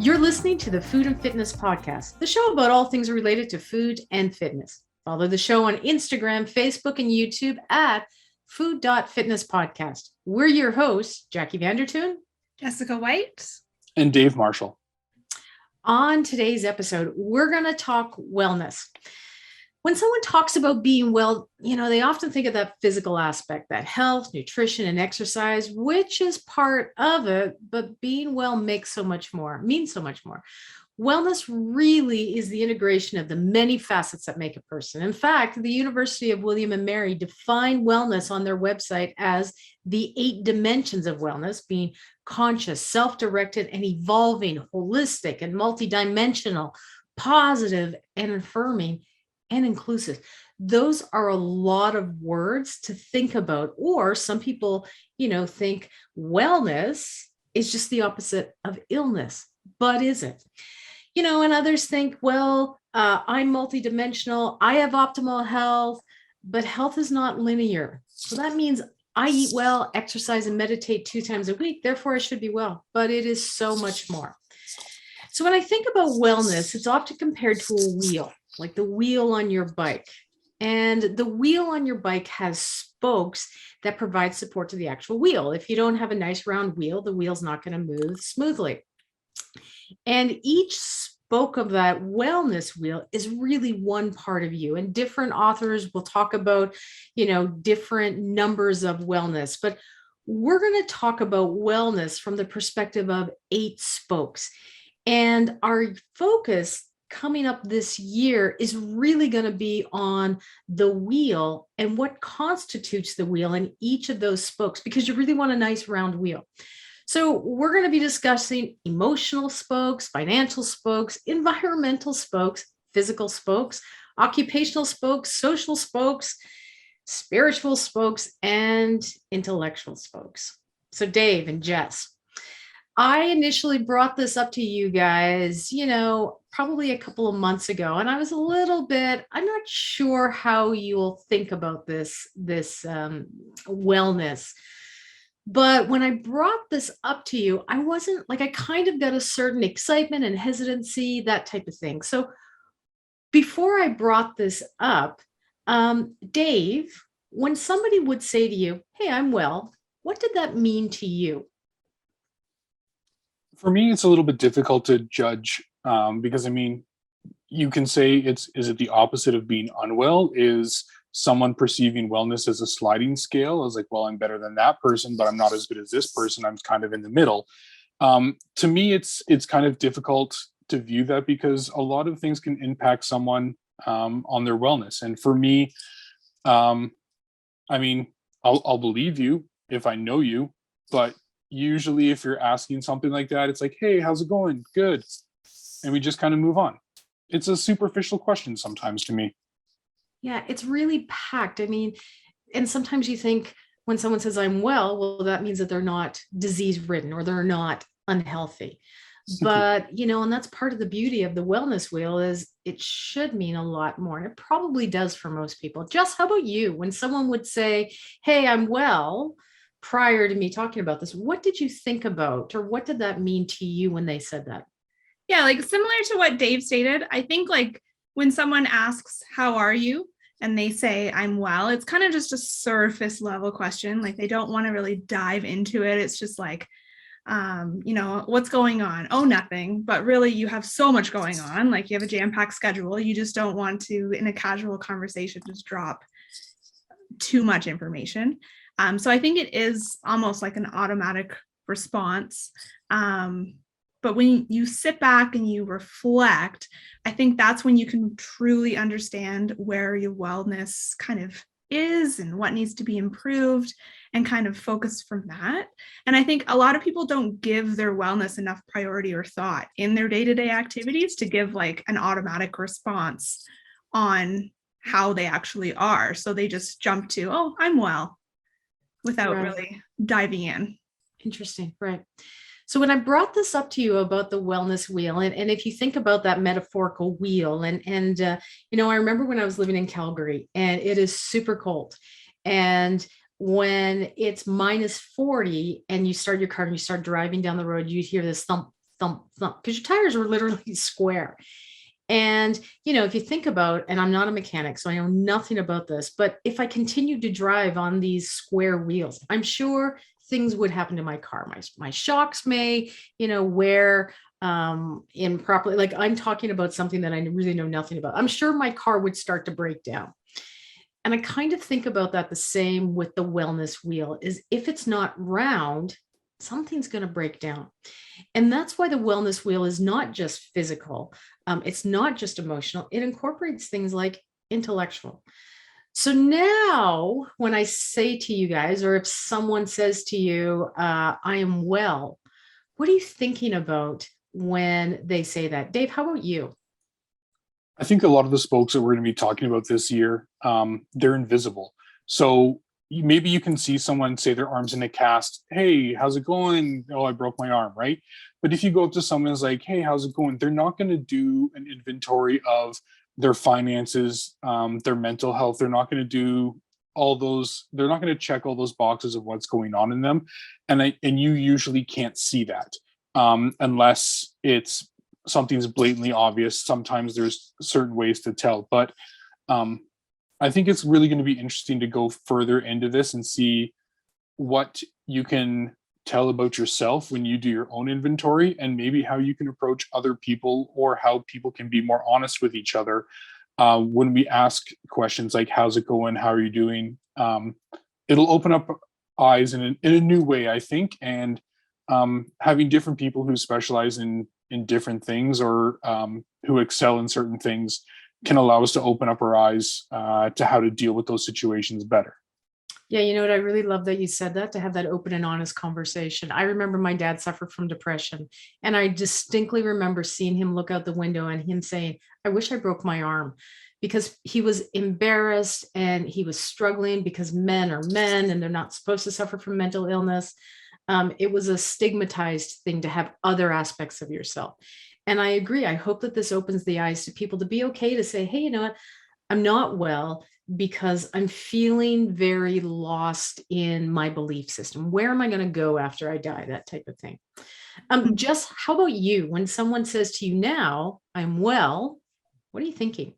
You're listening to the Food and Fitness Podcast, the show about all things related to food and fitness. Follow the show on Instagram, Facebook, and YouTube at food.fitnesspodcast. We're your hosts, Jackie Vandertuin, Jessica White, and Dave Marshall. On today's episode, we're going to talk wellness. When someone talks about being well, they often think of that physical aspect, that health, nutrition, and exercise, which is part of it, but being well means so much more. Wellness really is the integration of the many facets that make a person. In fact, the University of William and Mary defined wellness on their website as the 8 dimensions of wellness, being conscious, self-directed, and evolving, holistic, and multidimensional, positive, and affirming, and inclusive. Those are a lot of words to think about. Or some people, think wellness is just the opposite of illness. But is it? And others think, I'm multidimensional. I have optimal health, but health is not linear. So that means I eat well, exercise, and meditate 2 times a week. Therefore, I should be well. But it is so much more. So when I think about wellness, it's often compared to a wheel, like the wheel on your bike. And the wheel on your bike has spokes that provide support to the actual wheel. If you don't have a nice round wheel, the wheel's not going to move smoothly. And each spoke of that wellness wheel is really one part of you. And different authors will talk about, different numbers of wellness. But we're going to talk about wellness from the perspective of 8 spokes. And our focus coming up this year is really going to be on the wheel and what constitutes the wheel in each of those spokes, because you really want a nice round wheel. So we're going to be discussing emotional spokes, financial spokes, environmental spokes, physical spokes, occupational spokes, social spokes, spiritual spokes, and intellectual spokes. So Dave and Jess, I initially brought this up to you guys, probably a couple of months ago, and I was I'm not sure how you'll think about this wellness. But when I brought this up to you, I wasn't I kind of got a certain excitement and hesitancy, that type of thing. So before I brought this up, Dave, when somebody would say to you, "Hey, I'm well," what did that mean to you? For me, it's a little bit difficult to judge because, you can say is it the opposite of being unwell? Is someone perceiving wellness as a sliding scale? As I'm better than that person, but I'm not as good as this person. I'm kind of in the middle. To me, it's kind of difficult to view that because a lot of things can impact someone on their wellness. And for me, I'll believe you if I know you, but usually if you're asking something like that, it's like, "Hey, how's it going?" "Good." And we just kind of move on. It's a superficial question sometimes to me. Yeah, it's really packed. And sometimes you think when someone says I'm well, that means that they're not disease ridden or they're not unhealthy. But, and that's part of the beauty of the wellness wheel is it should mean a lot more. And it probably does for most people. Jess, how about you? When someone would say, "Hey, I'm well," prior to me talking about this, what did you think about, or what did that mean to you when they said that? Yeah, similar to what Dave stated, I think when someone asks, "How are you?" and they say, "I'm well," it's kind of just a surface level question. They don't want to really dive into it. It's just what's going on? "Oh, nothing." But really, you have so much going on. You have a jam-packed schedule. You just don't want to, in a casual conversation, just drop too much information. So I think it is almost like an automatic response. But when you sit back and you reflect, I think that's when you can truly understand where your wellness kind of is and what needs to be improved and kind of focus from that. And I think a lot of people don't give their wellness enough priority or thought in their day-to-day activities to give an automatic response on how they actually are. So they just jump to, "Oh, I'm well," without really diving in. Interesting. Right. So when I brought this up to you about the wellness wheel, and if you think about that metaphorical wheel, I remember when I was living in Calgary, and it is super cold, and when it's minus 40 and you start your car and you start driving down the road, you hear this thump, thump, thump, because your tires are literally square. And, if you think about, and I'm not a mechanic, so I know nothing about this, but if I continued to drive on these square wheels, I'm sure things would happen to my car. My shocks may, wear improperly. Like, I'm talking about something that I really know nothing about. I'm sure my car would start to break down. And I kind of think about that the same with the wellness wheel, is if it's not round, something's going to break down. And that's why the wellness wheel is not just physical. It's not just emotional. It incorporates things like intellectual. So now when I say to you guys, or if someone says to you, I am well, what are you thinking about when they say that? Dave, how about you? I think a lot of the spokes that we're going to be talking about this year, they're invisible. So maybe you can see someone say their arms in a cast. Hey, how's it going? Oh, I broke my arm, right? But if you go up to someone who's like, hey, how's it going? They're not going to do an inventory of their finances, their mental health. They're not going to do all those. They're not going to check all those boxes of what's going on in them, and you usually can't see that unless it's something's blatantly obvious. Sometimes there's certain ways to tell, but um, I think it's really going to be interesting to go further into this and see what you can tell about yourself when you do your own inventory, and maybe how you can approach other people, or how people can be more honest with each other when we ask questions like, how's it going? How are you doing? It'll open up eyes in a new way, I think. And having different people who specialize in different things, or who excel in certain things, can allow us to open up our eyes to how to deal with those situations better. Yeah, you know what? I really love that you said that, to have that open and honest conversation. I remember my dad suffered from depression, and I distinctly remember seeing him look out the window and him saying, I wish I broke my arm, because he was embarrassed and he was struggling, because men are men and they're not supposed to suffer from mental illness. It was a stigmatized thing to have other aspects of yourself. And I agree. I hope that this opens the eyes to people to be okay to say, hey, you know what? I'm not well because I'm feeling very lost in my belief system. Where am I going to go after I die? That type of thing. Just how about you? When someone says to you now, I'm well, what are you thinking?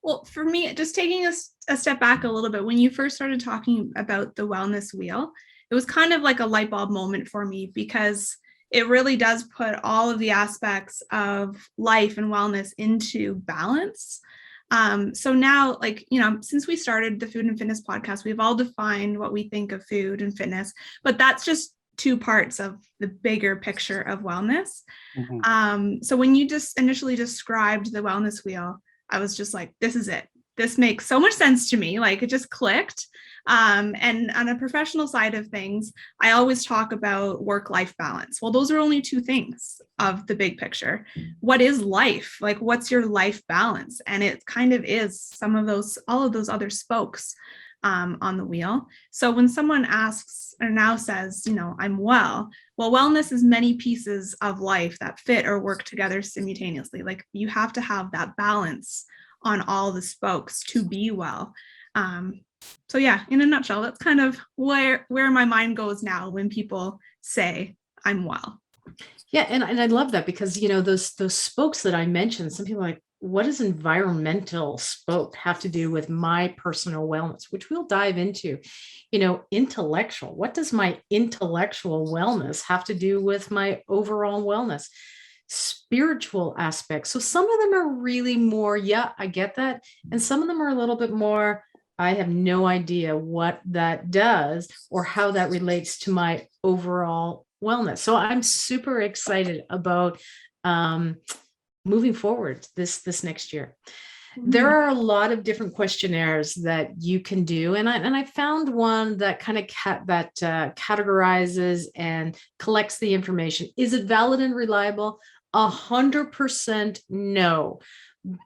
Well, for me, just taking a step back a little bit, when you first started talking about the wellness wheel, it was kind of like a light bulb moment for me, because it really does put all of the aspects of life and wellness into balance. So now, since we started the Food and Fitness podcast, we've all defined what we think of food and fitness, but that's just two parts of the bigger picture of wellness. Mm-hmm. So when you just initially described the wellness wheel, I was just like, this is it. This makes so much sense to me. Like, it just clicked. And on a professional side of things, I always talk about work-life balance. Well, those are only two things of the big picture. What is life? Like, what's your life balance? And it kind of is all of those other spokes on the wheel. So when someone asks or now says, I'm well, wellness is many pieces of life that fit or work together simultaneously. Like, you have to have that balance on all the spokes to be well. So yeah, in a nutshell, that's kind of where my mind goes now when people say I'm well. Yeah, and I love that, because those spokes that I mentioned, some people are like, what does environmental spoke have to do with my personal wellness, which we'll dive into. Intellectual, what does my intellectual wellness have to do with my overall wellness? Spiritual aspects, so some of them are really more, yeah, I get that, and some of them are a little bit more, I have no idea what that does or how that relates to my overall wellness. So I'm super excited about moving forward this next year. There are a lot of different questionnaires that you can do, and I found one that kind of categorizes and collects the information. Is it valid and reliable? 100% no.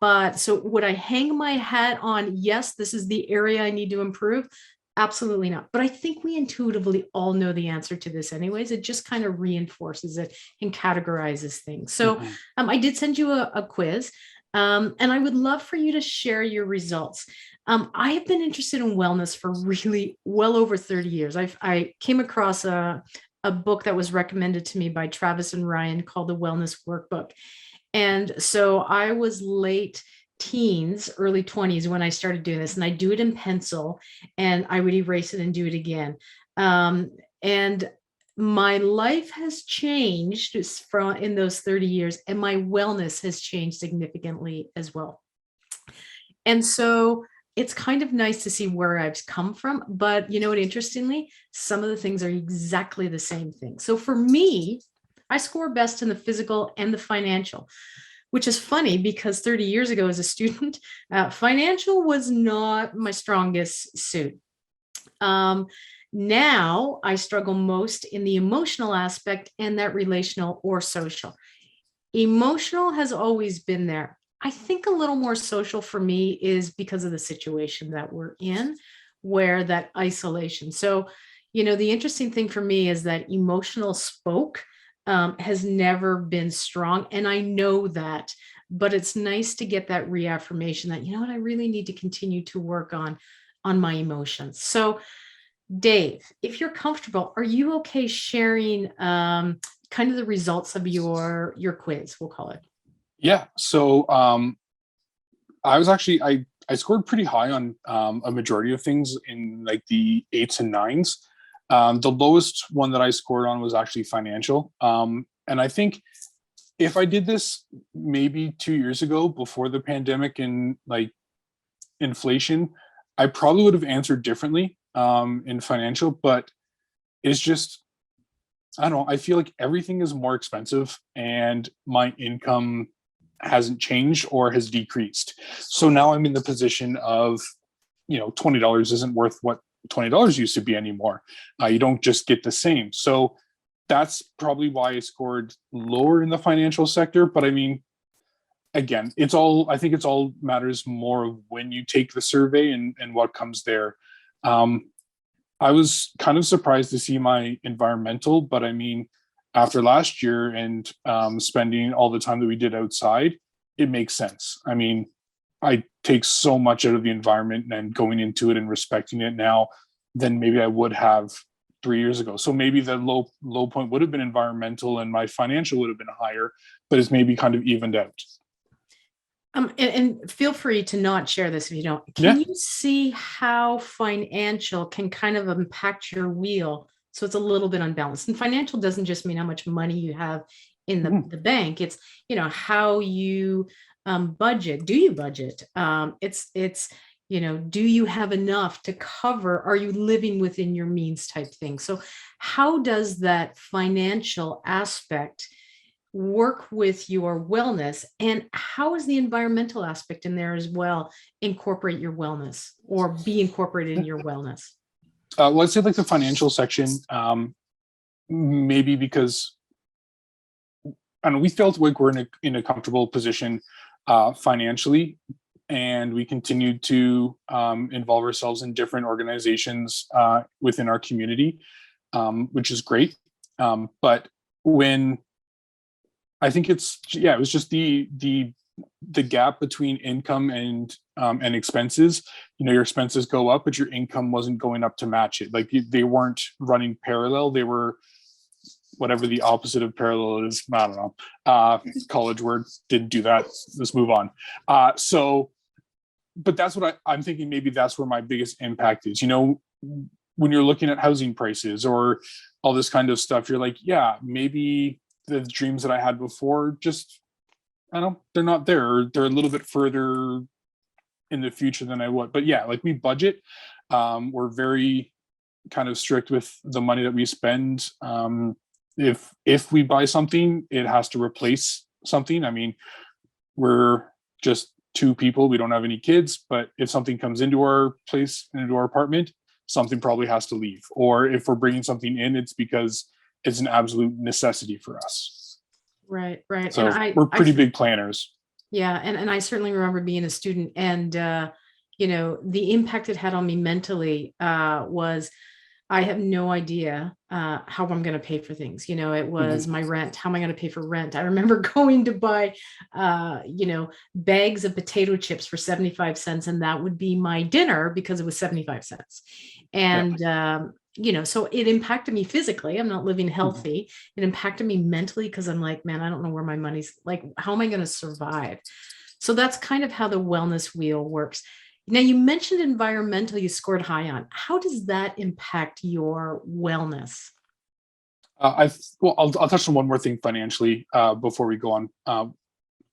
But so would I hang my hat on, yes, this is the area I need to improve? Absolutely not. But I think we intuitively all know the answer to this anyways. It just kind of reinforces it and categorizes things. So Mhm. I did send you a quiz, and I would love for you to share your results. I have been interested in wellness for really well over 30 years. I came across a book that was recommended to me by Travis and Ryan called The Wellness Workbook. And so I was late teens, early 20s when I started doing this, and I do it in pencil and I would erase it and do it again. And my life has changed from in those 30 years, and my wellness has changed significantly as well. And so it's kind of nice to see where I've come from. But you know what, interestingly, some of the things are exactly the same thing. So for me, I score best in the physical and the financial, which is funny because 30 years ago as a student, financial was not my strongest suit. Um, Now I struggle most in the emotional aspect and that relational or social. Emotional has always been there. I think a little more social for me is because of the situation that we're in, where that isolation. So, the interesting thing for me is that emotional spoke has never been strong. And I know that, but it's nice to get that reaffirmation that, you know what, I really need to continue to work on my emotions. So, Dave, if you're comfortable, are you okay sharing kind of the results of your quiz, we'll call it? Yeah. So I was actually I scored pretty high on a majority of things in like the eights and nines. The lowest one that I scored on was actually financial. And I think if I did this maybe 2 years ago before the pandemic and like inflation, I probably would have answered differently in financial, but it's just, I don't know. I feel like everything is more expensive and my income hasn't changed or has decreased. So now I'm in the position of, $20 isn't worth what $20 used to be anymore. You don't just get the same. So that's probably why I scored lower in the financial sector. But I mean, again, I think it's all matters more of when you take the survey and what comes there. Um, I was kind of surprised to see my environmental, but I mean, after last year and spending all the time that we did outside, it makes sense. I mean, I take so much out of the environment and going into it and respecting it now than maybe I would have 3 years ago. So maybe the low point would have been environmental and my financial would have been higher, but it's maybe kind of evened out. And feel free to not share this if you don't. Can Yeah. you see how financial can kind of impact your wheel? So it's a little bit unbalanced. And financial doesn't just mean how much money you have in Mhm. the bank. It's, how you budget. Do you budget? Do you have enough to cover? Are you living within your means type thing? So how does that financial aspect work with your wellness, and how is the environmental aspect in there as well incorporate your wellness or be incorporated in your wellness? Let's say like the financial section, maybe because I don't know, we felt like we're in a comfortable position financially, and we continued to involve ourselves in different organizations within our community, which is great. But when I think it was just the gap between income and expenses. Your expenses go up, but your income wasn't going up to match it. Like they weren't running parallel. They were whatever the opposite of parallel is. I don't know. College word didn't do that. Let's move on. But that's what I'm thinking. Maybe that's where my biggest impact is. When you're looking at housing prices or all this kind of stuff, you're like, yeah, maybe the dreams that I had before just, I don't know, they're not there. Or they're a little bit further in the future than I would. But yeah, like we budget. We're very kind of strict with the money that we spend. If we buy something, it has to replace something. I mean, we're just two people. We don't have any kids, but if something comes into our place, into our apartment, something probably has to leave. Or if we're bringing something in, it's because it's an absolute necessity for us. Right, right. And So we're pretty big planners. yeah, and I certainly remember being a student and the impact it had on me mentally was I have no idea how I'm going to pay for things. It was my rent. How am I going to pay for rent? I remember going to buy, bags of potato chips for 75 cents, and that would be my dinner because it was 75 cents. Yeah. And, so it impacted me physically. I'm not living Mhm. healthy. It impacted me mentally because I'm like, man, I don't know where my money's like, how am I going to survive? So that's kind of how the wellness wheel works. Now, you mentioned environmental, you scored high on. How does that impact your wellness? I'll touch on one more thing financially before we go on.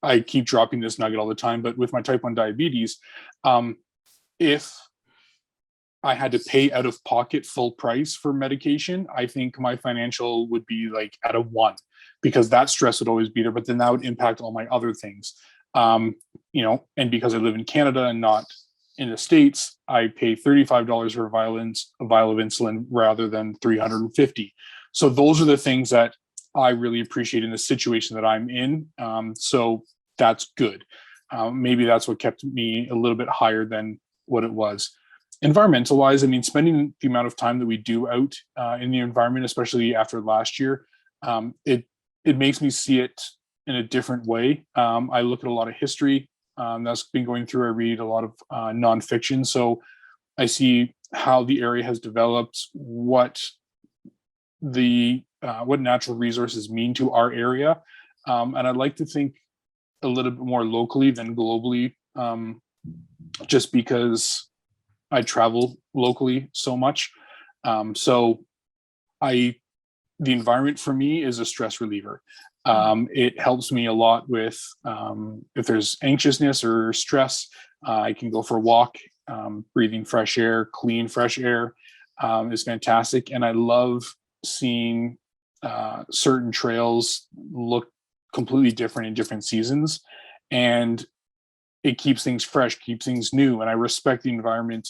I keep dropping this nugget all the time, but with my type 1 diabetes, if I had to pay out of pocket full price for medication, I think my financial would be like at a 1, because that stress would always be there, but then that would impact all my other things. And because I live in Canada and not in the States, I pay $35 for a vial of insulin rather than 350. So those are the things that I really appreciate in the situation that I'm in. So that's good. Maybe that's what kept me a little bit higher than what it was. Environmental wise, I mean, spending the amount of time that we do out in the environment, especially after last year, it makes me see it in a different way. I look at a lot of history that's been going through. I read a lot of nonfiction, so I see how the area has developed, what natural resources mean to our area, and I'd like to think a little bit more locally than globally, just because I travel locally so much. So the environment for me is a stress reliever. It helps me a lot with if there's anxiousness or stress, I can go for a walk. Breathing fresh air, clean fresh air is fantastic. And I love seeing certain trails look completely different in different seasons. And it keeps things fresh, keeps things new. And I respect the environment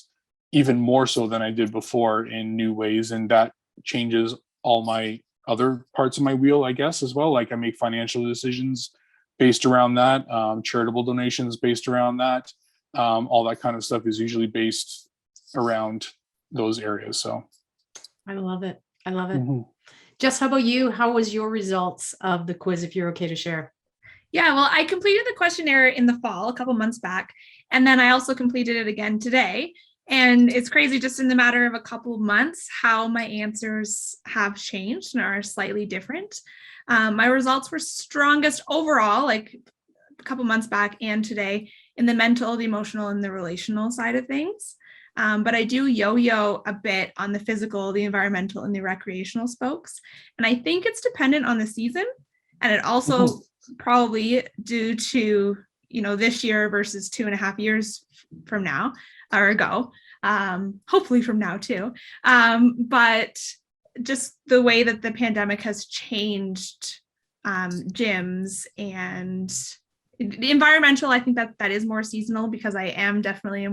even more so than I did before in new ways. And that changes all my other parts of my wheel, I guess, as well. Like I make financial decisions based around that, charitable donations based around that. All that kind of stuff is usually based around those areas. So I love it. I love it. Mhm. Jess, how about you? How was your results of the quiz, if you're okay to share? Yeah, well, I completed the questionnaire in the fall, a couple months back, and then I also completed it again today. And it's crazy, just in the matter of a couple of months, how my answers have changed and are slightly different. My results were strongest overall, like a couple months back and today, in the mental, the emotional, and the relational side of things. But I do yo-yo a bit on the physical, the environmental, and the recreational spokes. And I think it's dependent on the season. And it also probably due to, this year versus 2.5 years from now or ago, hopefully from now too. But just the way that the pandemic has changed gyms and the environmental, I think that is more seasonal, because I am definitely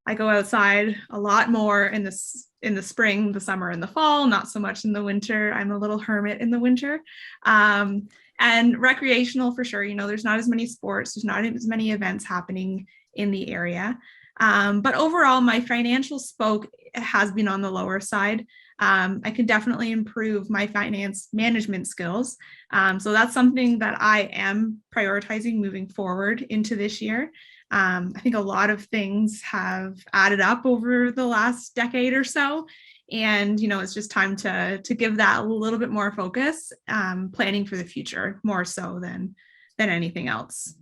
I go outside a lot more in the spring, the summer, and the fall, not so much in the winter. I'm a little hermit in the winter. And recreational for sure, there's not as many sports, there's not as many events happening in the area. But overall, my financial spoke has been on the lower side. I can definitely improve my finance management skills. So that's something that I am prioritizing moving forward into this year. I think a lot of things have added up over the last decade or so. And, it's just time to give that a little bit more focus, planning for the future more so than anything else.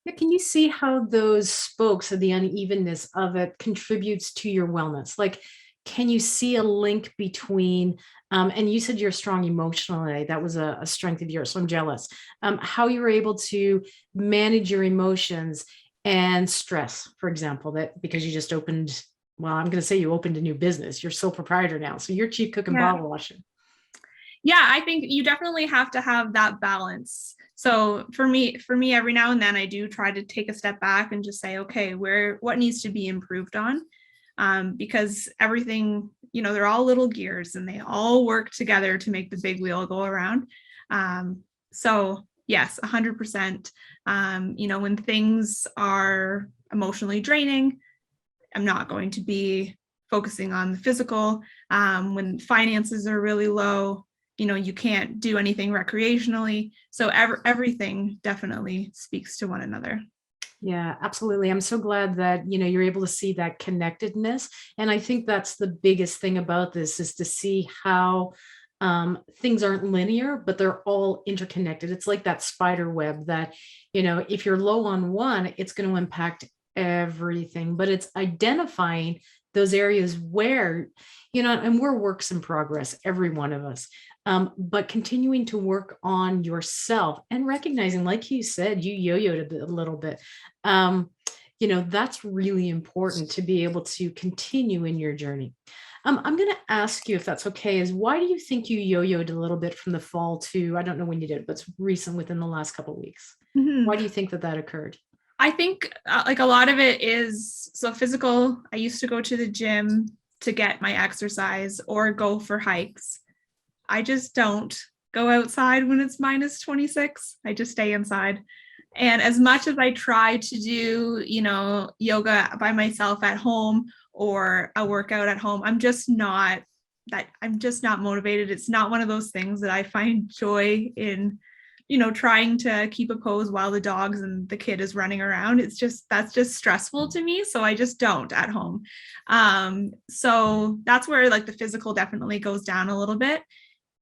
Yeah, can you see how those spokes or the unevenness of it contributes to your wellness? Like, can you see a link between, and you said you're strong emotionally, that was a strength of yours, so I'm jealous, how you were able to manage your emotions and stress, for example, that because you just opened, well, I'm going to say you opened a new business, you're sole proprietor now, so you're chief cook and bottle washing. Yeah, I think you definitely have to have that balance. So for me, every now and then I do try to take a step back and just say, okay, what needs to be improved on? Because everything, they're all little gears and they all work together to make the big wheel go around. So Yes, 100%. When things are emotionally draining, I'm not going to be focusing on the physical. When finances are really low, you can't do anything recreationally. So everything definitely speaks to one another. Yeah, absolutely. I'm so glad that, you're able to see that connectedness. And I think that's the biggest thing about this is to see how things aren't linear, but they're all interconnected. It's like that spider web that, if you're low on one, it's going to impact everything, but it's identifying those areas where, and we're works in progress, every one of us. But continuing to work on yourself and recognizing, like you said, you yo-yoed a little bit. Um, that's really important to be able to continue in your journey. I'm going to ask you if that's okay, is why do you think you yo-yoed a little bit from the fall to, I don't know when you did, but it's recent within the last couple of weeks? Mhm. Why do you think that occurred? I think like a lot of it is so physical. I used to go to the gym to get my exercise or go for hikes. I just don't go outside when it's minus 26. I just stay inside. And as much as I try to do, yoga by myself at home or a workout at home, I'm just not motivated. It's not one of those things that I find joy in, trying to keep a pose while the dogs and the kid is running around. That's just stressful to me. So I just don't at home. So that's where like the physical definitely goes down a little bit.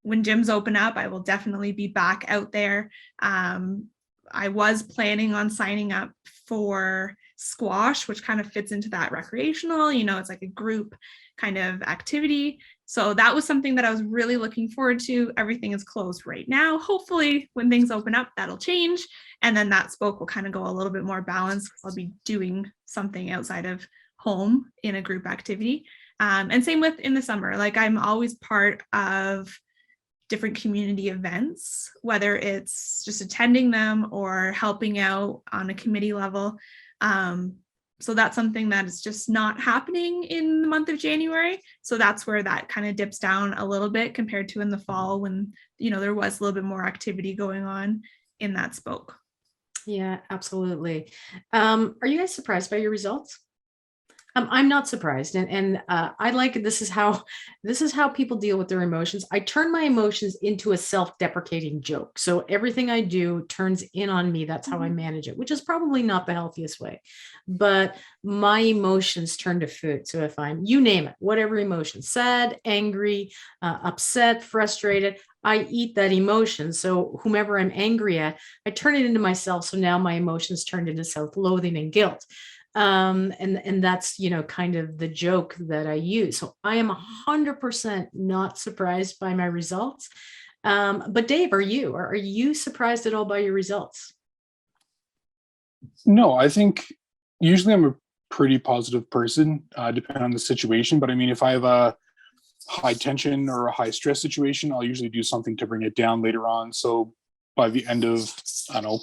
When gyms open up, I will definitely be back out there. I was planning on signing up for squash, which kind of fits into that recreational, it's like a group kind of activity. So that was something that I was really looking forward to. Everything is closed right now. Hopefully, when things open up, that'll change. And then that spoke will kind of go a little bit more balanced. I'll be doing something outside of home in a group activity. And same with in the summer, like I'm always part of different community events, whether it's just attending them or helping out on a committee level. So that's something that is just not happening in the month of January. So that's where that kind of dips down a little bit compared to in the fall when, there was a little bit more activity going on in that spoke. Yeah, absolutely. Are you guys surprised by your results? I'm not surprised, and I like this is how people deal with their emotions. I turn my emotions into a self-deprecating joke. So everything I do turns in on me. That's how I manage it, which is probably not the healthiest way. But my emotions turn to food. So if I'm, you name it, whatever emotion, sad, angry, upset, frustrated, I eat that emotion. So whomever I'm angry at, I turn it into myself. So now my emotions turned into self-loathing and guilt. And that's kind of the joke that I use. So I am 100% not surprised by my results. But Dave, are you surprised at all by your results? No, I think usually I'm a pretty positive person, depending on the situation. But I mean, if I have a high tension or a high stress situation, I'll usually do something to bring it down later on. So by the end of, I don't know,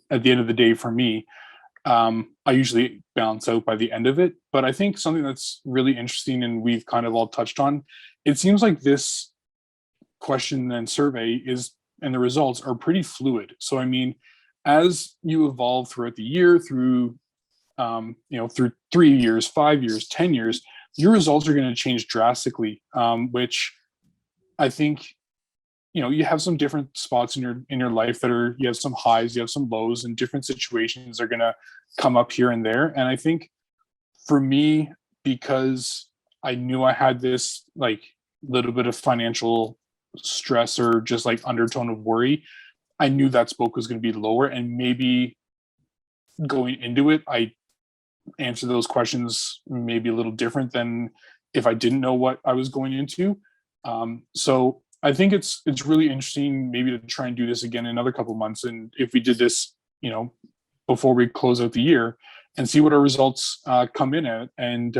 at the end of the day for me, I usually balance out by the end of it. But I think something that's really interesting and we've kind of all touched on, it seems like this question and survey is, and the results are pretty fluid. So, I mean, as you evolve throughout the year, through, through 3 years, 5 years, 10 years, your results are going to change drastically, which I think you have some different spots in your life that are, you have some highs, you have some lows, and different situations are going to come up here and there. And I think for me, because I knew I had this like little bit of financial stress or just like undertone of worry, I knew that spoke was going to be lower. And maybe going into it, I answered those questions maybe a little different than if I didn't know what I was going into. So I think it's really interesting maybe to try and do this again in another couple of months. And if we did this, before we close out the year and see what our results come in at. And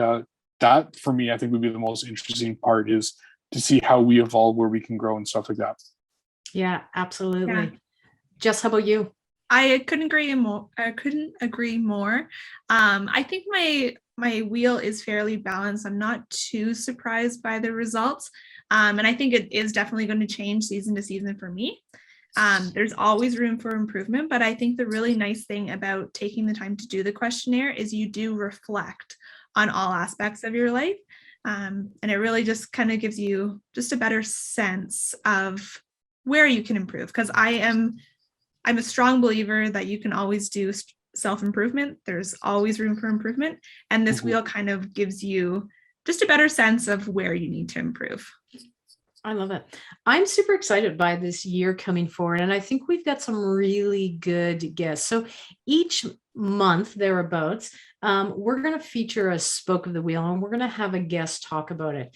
that for me, I think would be the most interesting part, is to see how we evolve, where we can grow and stuff like that. Yeah, absolutely. Yeah. Jess, how about you? I couldn't agree more. I think my wheel is fairly balanced. I'm not too surprised by the results. And I think it is definitely going to change season to season for me. There's always room for improvement, but I think the really nice thing about taking the time to do the questionnaire is you do reflect on all aspects of your life. And it really just kind of gives you just a better sense of where you can improve. Because I'm a strong believer that you can always do self-improvement. There's always room for improvement. And this wheel kind of gives you just a better sense of where you need to improve. I love it. I'm super excited by this year coming forward, and I think we've got some really good guests. So each month thereabouts, we're going to feature a spoke of the wheel, and we're going to have a guest talk about it.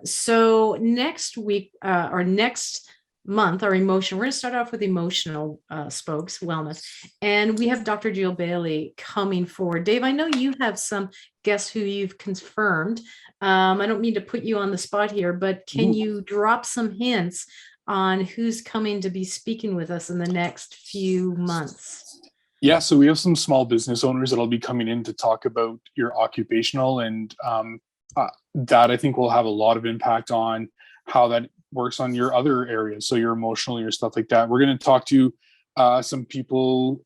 So next week or next month, we're going to start off with emotional spokes, wellness, and we have Dr. Jill Bailey coming forward. Dave, I know you have some guests who you've confirmed. I don't mean to put you on the spot here, but can you drop some hints on who's coming to be speaking with us in the next few months? Yeah, so we have some small business owners that'll be coming in to talk about your occupational, and that I think will have a lot of impact on how that works on your other areas. So your emotional, your stuff like that. We're going to talk to some people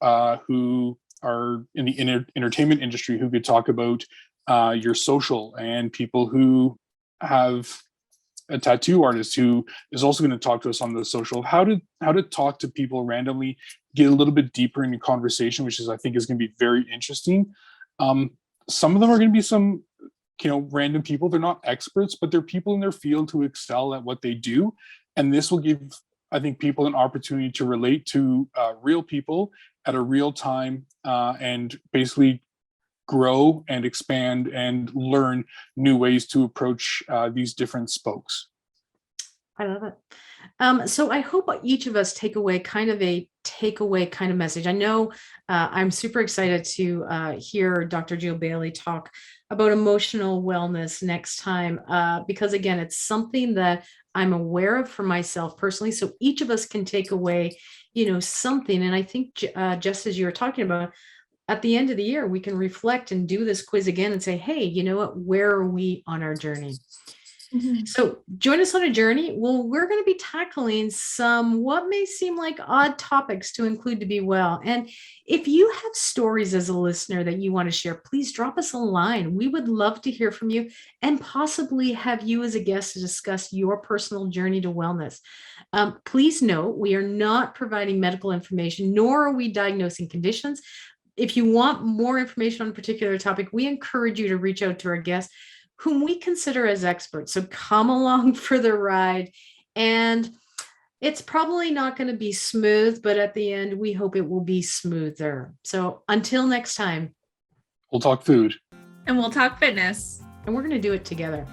who are in the entertainment industry who could talk about your social, and people who have a tattoo artist who is also going to talk to us on the social, how to talk to people randomly, get a little bit deeper into conversation, which is, I think, is going to be very interesting. Some of them are going to be some, random people. They're not experts, but they're people in their field who excel at what they do. And this will give, I think, people an opportunity to relate to real people at a real time, and basically grow and expand and learn new ways to approach these different spokes. I love it. So I hope each of us take away kind of a takeaway kind of message. I know I'm super excited to hear Dr. Jill Bailey talk about emotional wellness next time, because again, it's something that I'm aware of for myself personally. So each of us can take away, something. And I think just as you were talking about, at the end of the year, we can reflect and do this quiz again and say, hey, you know what, where are we on our journey? So join us on a journey. Well, we're going to be tackling some what may seem like odd topics to include to be well. And if you have stories as a listener that you want to share, please drop us a line. We would love to hear from you and possibly have you as a guest to discuss your personal journey to wellness. Please note, we are not providing medical information, nor are we diagnosing conditions. If you want more information on a particular topic, we encourage you to reach out to our guests, whom we consider as experts. So come along for the ride. And it's probably not going to be smooth, but at the end, we hope it will be smoother. So until next time, We'll talk food. And we'll talk fitness. and we're going to do it together.